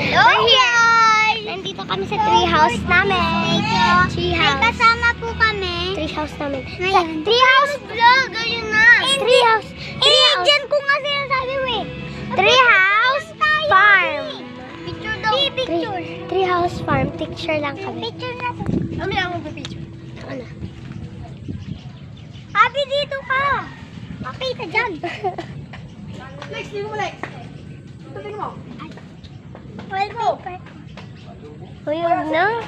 We're here. Nandito kami sa tree house namin. Tree house. May kasama po kami. Tree house namin. Tree house vlog. Ayun na. Tree house. Dyan ko nga sinasabi mo eh. Tree house farm. Picture daw. Picture. Tree house farm. Picture lang kami. Picture na. Kami lang magpipicture. Ano? Abi, dito ka. Makita dyan. Lex, di mo Lex. Tingnan mo. Wallpaper. Huyog na.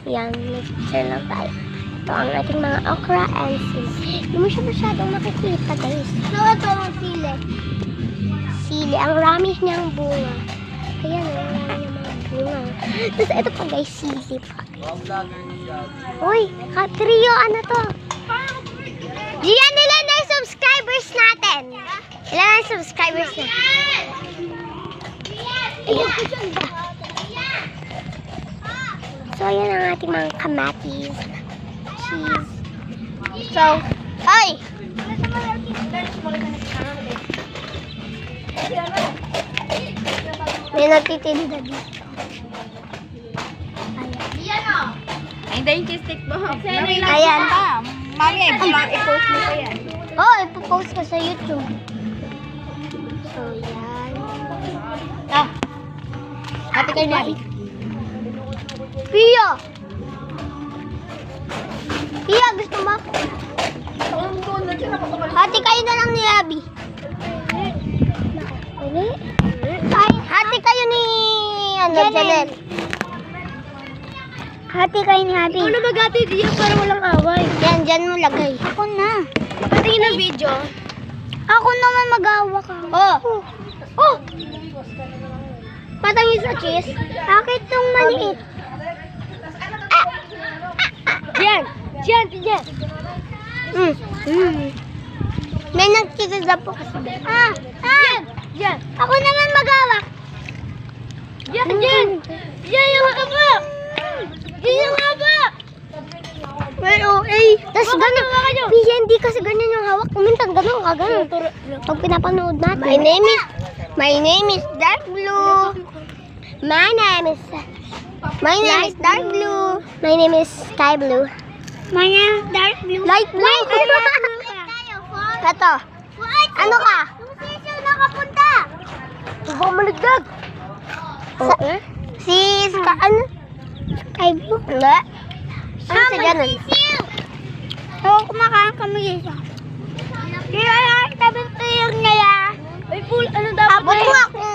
Yan, picture lang tayo. Ito ang ating mga okra and sili. Hindi mo siya masyadong makikita, guys. So, ito ang sili. Sili. Ang rami niyang bunga. Ayan, ang rami niyang mga bunga. Tapos ito pa, guys, sili pa. Uy, katrio, ano to? Gian, ilan na yung subscribers natin? Ilan na yung subscribers natin? Ayan. So, ayan ang ating mga kamatis. Cheese. So, ay! May nagtitinda dito. Ay, hindi yung cheese stick mo. Ayan. Mami, i-post mo pa yan. Oh, ipopost ko sa YouTube. So, yan. Ah. Hati kayo ni Abby. Pia! Pia, gusto mo? Hati kayo na lang ni Abby. Hati kayo ni Janel. Hati kayo ni Abby. Ano mag-hati diyan para walang away? Yan, dyan mo lagay. Ako na. Patingin ng video. Ako naman mag-awak ako. Oh! Oh! Patangin sa cheese. Bakit itong maliit? Diyan. May nagkikita po kasi. Diyan. Ako naman mag-awak. Diyan yung haba. Diyan yung haba. May OA. Tapos gano'n. Pia, hindi kasi ganyan yung hawak. Kumintang gano'n ka gano'n. Pag pinapanood natin. My name is Dark Blue. My name is Dark Blue. My name is Sky Blue. My name is Dark Blue. Light Blue. Ito. Ano ka? Saan nakapunta? Subang maligdag. Si Sky Blue? Hindi. Ano si ganun? Oo, kumakain kami isa. Kaya tabi ito yung naya. Ay, full, ano dapat? Abot mo akong